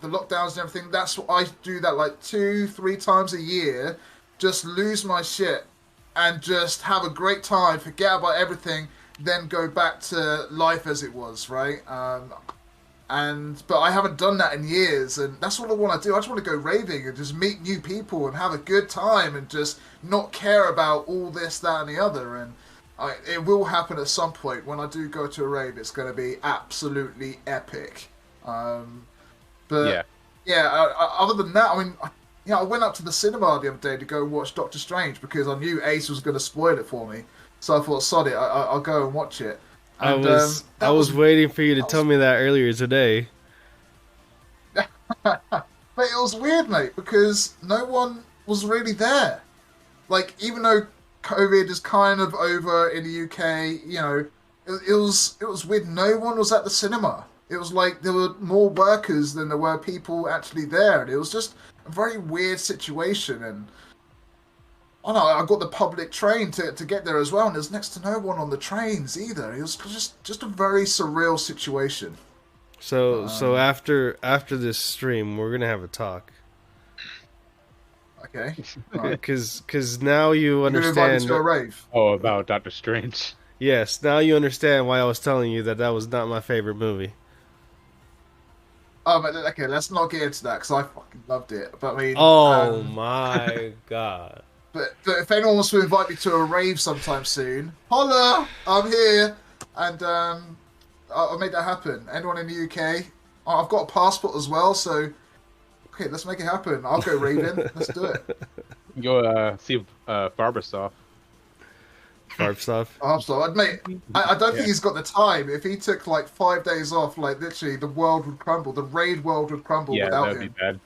lockdowns and everything. That's what I do. That like 2-3 times a year, just lose my shit and just have a great time, forget about everything, then go back to life as it was, right? But I haven't done that in years, and that's what I want to do. I just want to go raving and just meet new people and have a good time and just not care about all this, that, and the other. And It will happen at some point. When I do go to a rave, it's going to be absolutely epic. But Yeah. yeah, other than that, I mean, I went up to the cinema the other day to go watch Doctor Strange because I knew Ace was going to spoil it for me. So I thought, sod it, I'll go and watch it. And, I was waiting for you to tell me that earlier today. But it was weird, mate, because no one was really there. Like, even though COVID is kind of over in the UK, it was weird. No one was at the cinema. It was like there were more workers than there were people actually there, and it was just a very weird situation. And I know I got the public train to get there as well, and there's next to no one on the trains either. It was just a very surreal situation. So after this stream, we're gonna have a talk. Okay. Because now you You're understand. invited to a rave. Oh, about Doctor Strange. Yes, now you understand why I was telling you that was not my favorite movie. Oh, but okay, let's not get into that because I fucking loved it. But I mean, Oh my god! But if anyone wants to invite me to a rave sometime soon, holla! I'm here, and I'll make that happen. Anyone in the UK? I've got a passport as well, so okay, let's make it happen. I'll go raving. Let's do it. Go see Barbersoft. Farb Mate, I don't think he's got the time. If he took like 5 days off, like literally, the world would crumble. The raid world would crumble without that'd him. be bad.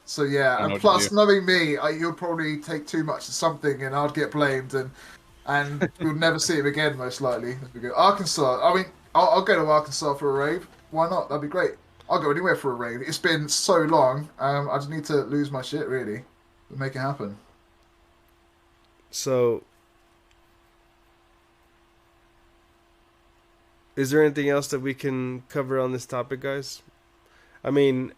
So yeah, and plus knowing me, you'll probably take too much of something, and I'd get blamed, and we'll never see him again, most likely. Arkansas. I mean, I'll go to Arkansas for a rave. Why not? That'd be great. I'll go anywhere for a rave. It's been so long. I just need to lose my shit, really, to make it happen. So, is there anything else that we can cover on this topic, guys? I mean,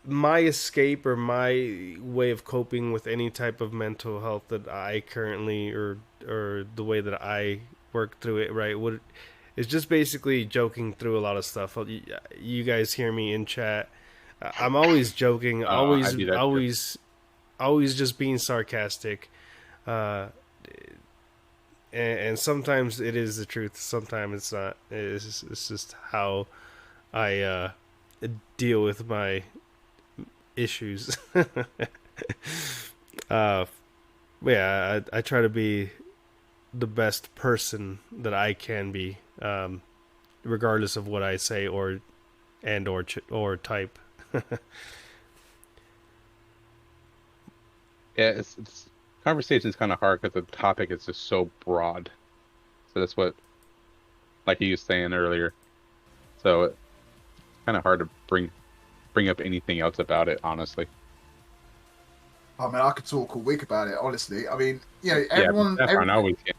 my escape or my way of coping with any type of mental health that I currently or the way that I work through it, right, is just basically joking through a lot of stuff. You guys hear me in chat. I'm always joking, always just being sarcastic. And sometimes it is the truth, sometimes it's not. It's just how I deal with my issues. Yeah, I try to be the best person that I can be, regardless of what I say or type. Yeah, it's conversation is kind of hard because the topic is just so broad. So that's what, like you was saying earlier. So it's kind of hard to bring up anything else about it, honestly. I mean, I could talk all week about it, honestly. I mean, everyone... Yeah, everyone always can.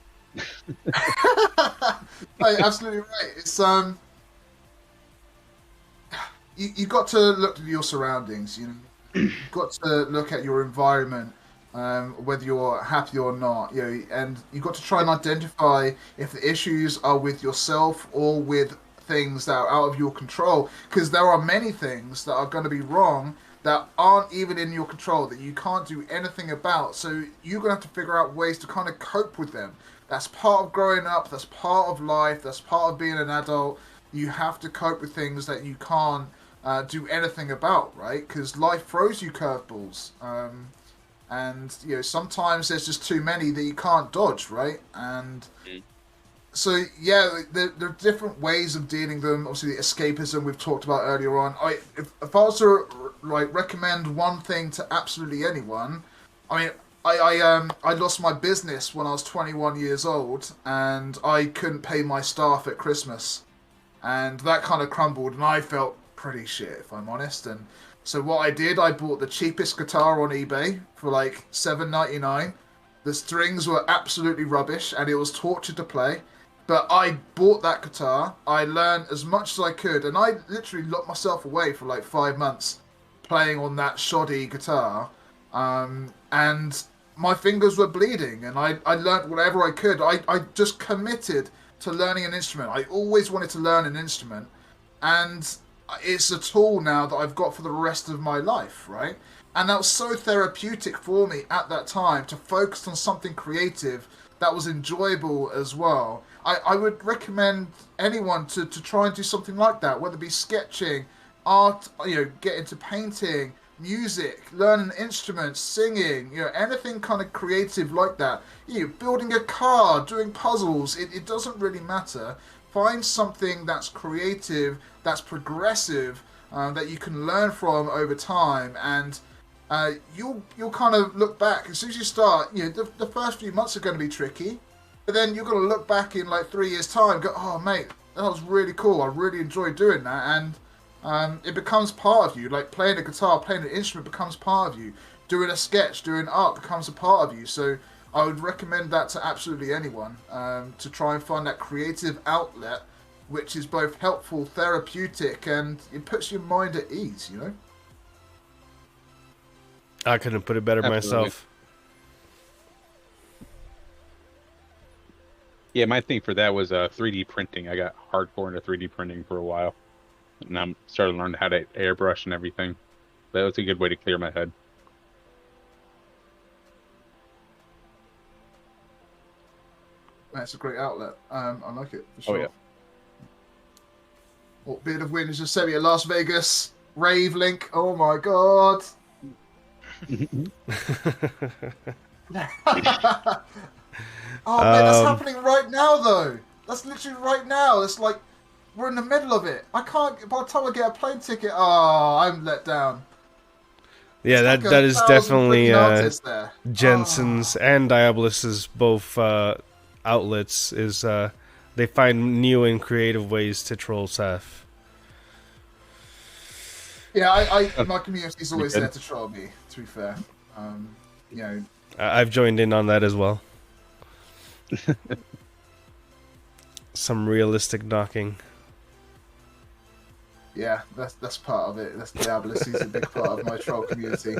No, absolutely right. It's you got to look at your surroundings. You've got to look at your environment, whether you're happy or not. And you've got to try and identify if the issues are with yourself or with things that are out of your control. Because there are many things that are going to be wrong that aren't even in your control, that you can't do anything about. So you're going to have to figure out ways to kind of cope with them. That's part of growing up. That's part of life. That's part of being an adult. You have to cope with things that you can't do anything about, right? Because life throws you curveballs. And, sometimes there's just too many that you can't dodge, right? And so, yeah, there are different ways of dealing with them. Obviously, the escapism we've talked about earlier on. If I was to recommend one thing to absolutely anyone, I mean, I lost my business when I was 21 years old, and I couldn't pay my staff at Christmas, and that kind of crumbled, and I felt pretty shit, if I'm honest. And so what I did, I bought the cheapest guitar on eBay for like $7.99. The strings were absolutely rubbish, and it was torture to play. But I bought that guitar, I learned as much as I could, and I literally locked myself away for like 5 months playing on that shoddy guitar. And my fingers were bleeding, and I learned whatever I could. I just committed to learning an instrument. I always wanted to learn an instrument, and it's a tool now that I've got for the rest of my life, right? And that was so therapeutic for me at that time to focus on something creative that was enjoyable as well. I would recommend anyone to try and do something like that, whether it be sketching, art, get into painting, music, learning instruments, singing, anything kind of creative like that. Building a car, doing puzzles, it doesn't really matter. Find something that's creative, that's progressive, that you can learn from over time, and you'll kind of look back as soon as you start. The first few months are going to be tricky, but then you're going to look back in like 3 years' time, and go, oh mate, that was really cool. I really enjoyed doing that, and it becomes part of you. Like playing a guitar, playing an instrument becomes part of you. Doing a sketch, doing art becomes a part of you. So I would recommend that to absolutely anyone, to try and find that creative outlet, which is both helpful, therapeutic, and it puts your mind at ease. I couldn't put it better myself. Yeah, my thing for that was 3D printing. I got hardcore into 3D printing for a while, and I'm starting to learn how to airbrush and everything. That was a good way to clear my head. That's a great outlet. I like it for sure. Oh yeah. What Beard of Wind just sent me a Las Vegas rave link. Oh my god. Oh man, that's happening right now though. That's literally right now. It's like we're in the middle of it. I can't. By the time I get a plane ticket, I'm let down. Yeah, It's that is definitely artists there. Jensen's and Diabolus's both outlets. Is they find new and creative ways to troll Seth. Yeah, my community is always there to troll me. To be fair, I've joined in on that as well. Some realistic knocking. Yeah, that's part of it. That's Diabolus. He's a big part of my troll community.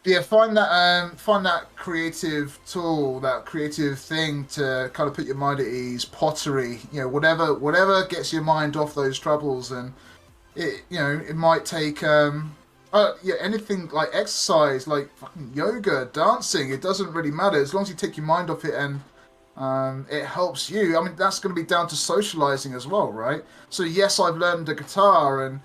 Yeah, find that creative tool, that creative thing to kind of put your mind at ease. Pottery, whatever gets your mind off those troubles, and it might take anything like exercise, like fucking yoga, dancing. It doesn't really matter as long as you take your mind off it and it helps you. I mean, that's going to be down to socializing as well, right? So yes, I've learned the guitar, and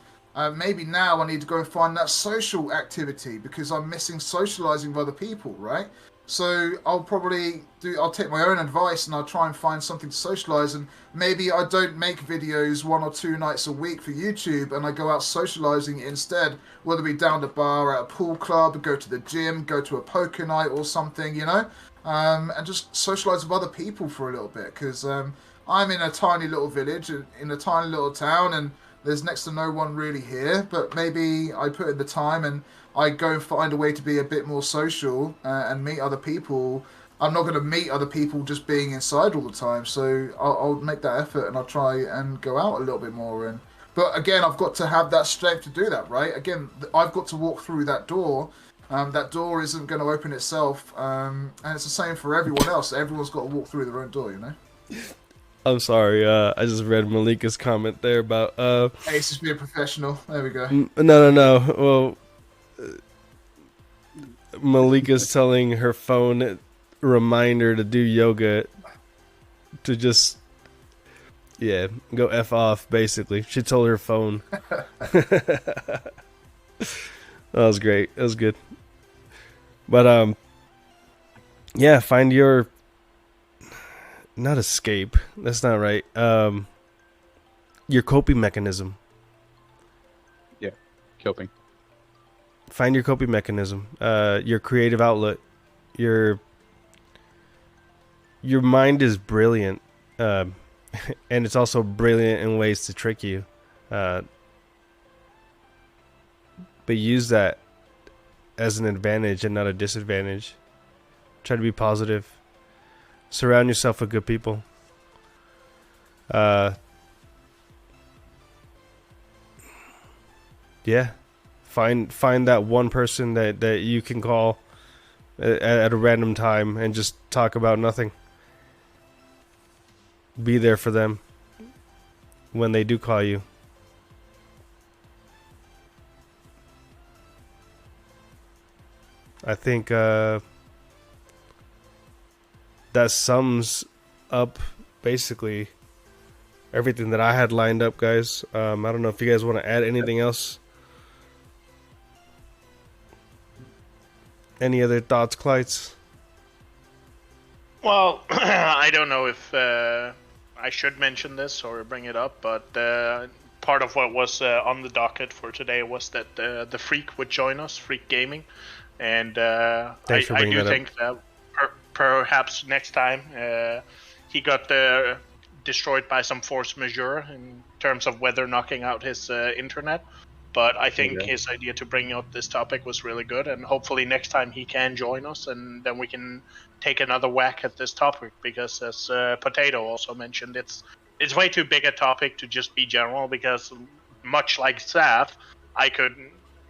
maybe now I need to go and find that social activity because I'm missing socializing with other people, right? So I'll take my own advice and I'll try and find something to socialize, and maybe I don't make videos 1 or 2 nights a week for YouTube and I go out socializing instead, whether it be down the bar, at a pool club, go to the gym, go to a poker night or something, and just socialize with other people for a little bit, because I'm in a tiny little village, in a tiny little town, and there's next to no one really here, but maybe I put in the time and I go and find a way to be a bit more social and meet other people. I'm not going to meet other people just being inside all the time, so I'll make that effort and I'll try and go out a little bit more. But again, I've got to have that strength to do that, right? Again, I've got to walk through that door. That door isn't going to open itself, and it's the same for everyone else. Everyone's got to walk through their own door, I'm sorry, I just read Malika's comment there about Ace is being professional. There we go. No. Well, Malika's telling her phone reminder to do yoga to just go F off, basically. She told her phone. That was great. That was good. But find your not escape. That's not right. Your coping mechanism. Yeah, coping. Find your coping mechanism. Your creative outlet. Your mind is brilliant, and it's also brilliant in ways to trick you. But use that as an advantage and not a disadvantage. Try to be positive. Surround yourself with good people. Find that one person that you can call at a random time and just talk about nothing. Be there for them when they do call you. I think that sums up basically everything that I had lined up, guys. I don't know if you guys want to add anything else. Any other thoughts, Clythez? Well, I don't know if I should mention this or bring it up, but part of what was on the docket for today was that the Freak would join us, Freak Gaming, and I do think that perhaps next time he got destroyed by some force majeure in terms of weather knocking out his internet. But I think his idea to bring up this topic was really good, and hopefully next time he can join us, and then we can take another whack at this topic. Because as Potato also mentioned, it's way too big a topic to just be general. Because much like Saf, I could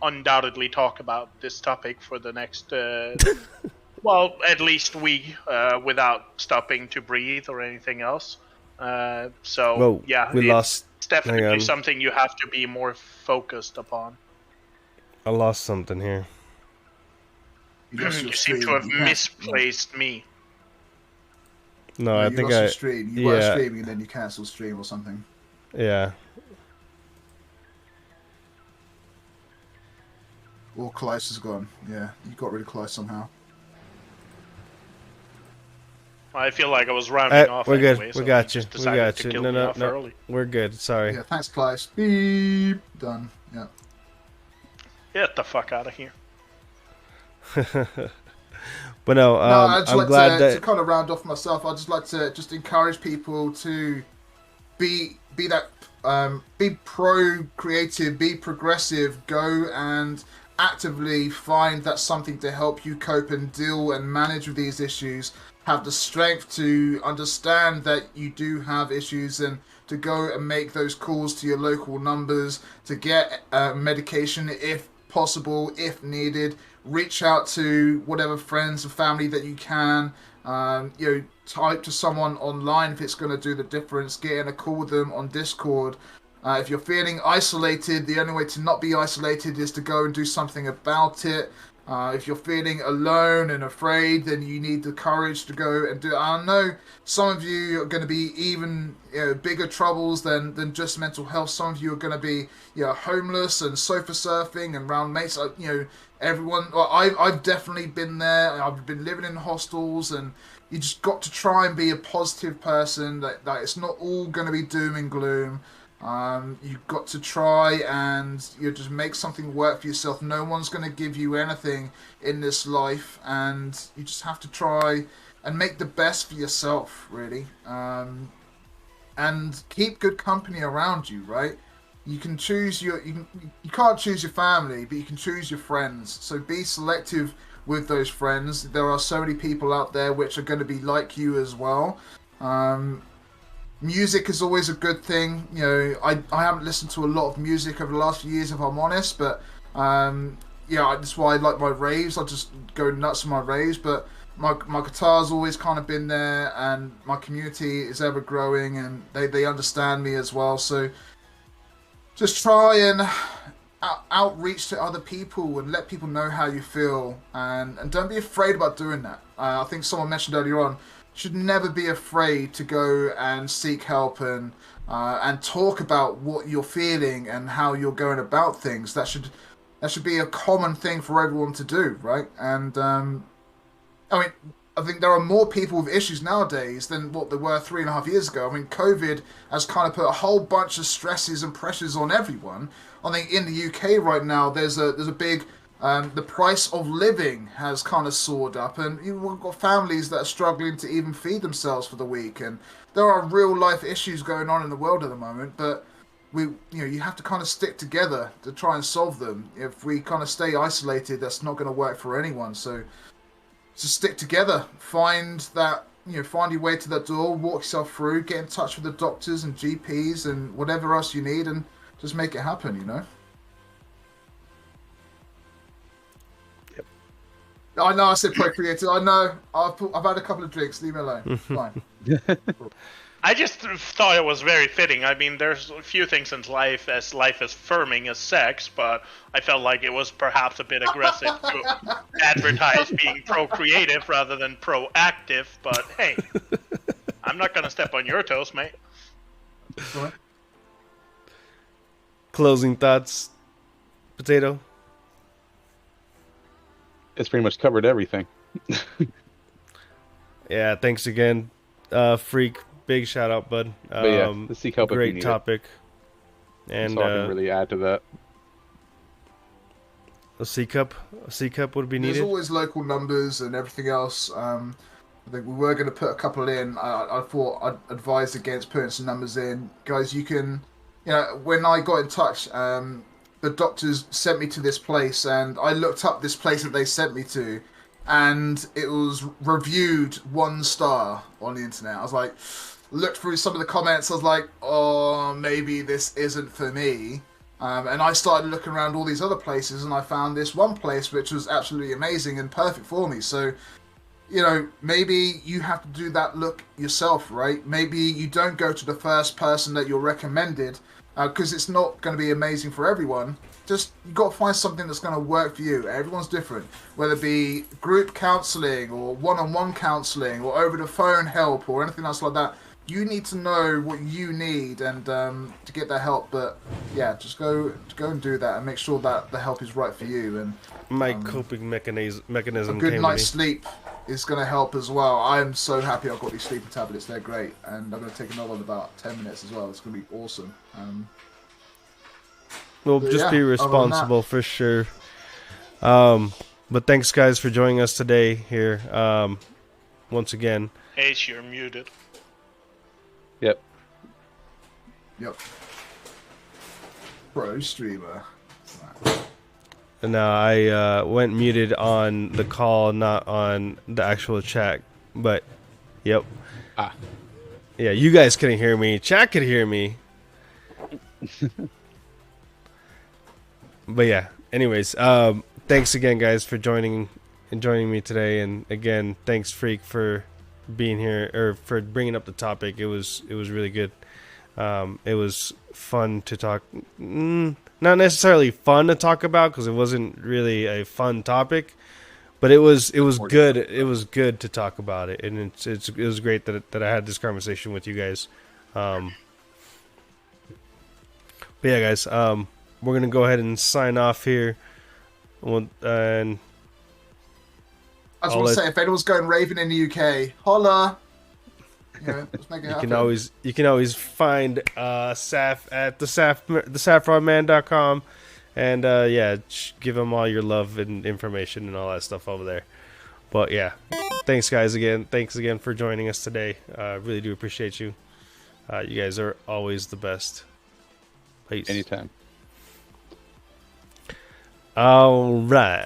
undoubtedly talk about this topic for the next, well, at least week without stopping to breathe or anything else. So yeah, we lost. It's definitely something you have to be more focused upon. I lost something here. You seem to have misplaced me. No, I think lost your stream. You were streaming and then you cancelled stream or something. Yeah. Or Clythez is gone. Yeah, you got rid of Clythez somehow. I feel like I was rounding off. We're anyway, good. So We got you. We got you. No. We're good. Sorry. Yeah, thanks, Clythez. Beep. Done. Yeah. Get the fuck out of here. But no, I'm glad that to kind of round off myself. I'd just like to just encourage people to be pro-creative, be progressive, go and actively find that something to help you cope and deal and manage with these issues. Have the strength to understand that you do have issues and to go and make those calls to your local numbers to get medication if possible, if needed. Reach out to whatever friends or family that you can. Type to someone online if it's going to do the difference. Get in a call with them on Discord. If you're feeling isolated, the only way to not be isolated is to go and do something about it. If you're feeling alone and afraid, then you need the courage to go and do it. I know some of you are going to be even bigger troubles than just mental health. Some of you are going to be homeless and sofa surfing and round mates. Everyone. Well, I've definitely been there. I've been living in hostels, and you just got to try and be a positive person. That it's not all going to be doom and gloom. You've got to try and just make something work for yourself. No one's going to give you anything in this life, and you just have to try and make the best for yourself, really. And keep good company around you, right? You can choose you can't choose your family, but you can choose your friends. So be selective with those friends. There are so many people out there which are going to be like you as well. Music is always a good thing. I haven't listened to a lot of music over the last few years, if I'm honest, but that's why I like my raves. I just go nuts on my raves, but my guitar's always kind of been there, and my community is ever growing, and they understand me as well. So just try and outreach to other people and let people know how you feel, and don't be afraid about doing that. I think someone mentioned earlier on, should never be afraid to go and seek help and talk about what you're feeling and how you're going about things. That should be a common thing for everyone to do, right? And I think there are more people with issues nowadays than what there were 3.5 years ago. I mean, COVID has kind of put a whole bunch of stresses and pressures on everyone. I think in the UK right now, there's a big the price of living has kind of soared up, and you've got families that are struggling to even feed themselves for the week, and there are real life issues going on in the world at the moment. But you have to kind of stick together to try and solve them. If we kind of stay isolated, that's not going to work for anyone. So stick together, find your way to that door, walk yourself through, get in touch with the doctors and GPs and whatever else you need, and just make it happen. I know I said procreated. I know. I've had a couple of drinks. Leave me alone. Fine. I just thought it was very fitting. I mean, there's a few things in life as affirming as sex, but I felt like it was perhaps a bit aggressive to advertise being procreative rather than proactive. But hey, I'm not gonna step on your toes, mate. Closing thoughts, Potato. It's pretty much covered everything. Yeah, thanks again, Freak. Big shout out, bud. But yeah, seek help if you great need topic. it. And So I can really add to that. a C cup would be There's needed. always local numbers and everything else. I think we were going to put a couple in. I thought I'd advise against putting some numbers in. Guys, you can, when I got in touch, the doctors sent me to this place, and I looked up this place that they sent me to, and it was reviewed 1 star on the internet. I was like, looked through some of the comments. I was like, oh, maybe this isn't for me. And I started looking around all these other places, and I found this one place which was absolutely amazing and perfect for me. So, maybe you have to do that look yourself, right? Maybe you don't go to the first person that you're recommended, because it's not going to be amazing for everyone. Just, you got to find something that's going to work for you. Everyone's different. Whether it be group counseling or one-on-one counseling or over-the-phone help or anything else like that. You need to know what you need and to get that help. But yeah, just go and do that and make sure that the help is right for you. And My coping mechanism a good came to me. night's sleep is going to help as well. I'm so happy I've got these sleeping tablets. They're great, and I'm going to take another in about 10 minutes as well. It's going to be awesome. We'll But just yeah, be other than responsible for sure. But thanks, guys, for joining us today here. Once again. Ace, you're muted. Yep. Yep. Pro streamer. No, I went muted on the call, not on the actual chat. But, yep. Yeah, you guys couldn't hear me. Chat could hear me. But yeah, anyways, thanks again, guys, for joining me today. And again, thanks, Freak, for being here or for bringing up the topic. It was really good. It was fun to talk. Not necessarily fun to talk about because it wasn't really a fun topic, but it was good. It was good to talk about it, and it was great that I had this conversation with you guys. But yeah, guys, we're gonna go ahead and sign off here. And I just want to say, if anyone's going raving in the UK, holla. Let's make it happen. You can always find Saf at TheSaffronman.com, and yeah, give them all your love and information and all that stuff over there. But yeah, thanks, guys, again. Thanks again for joining us today. Really do appreciate you. You guys are always the best. Peace. Anytime. All right.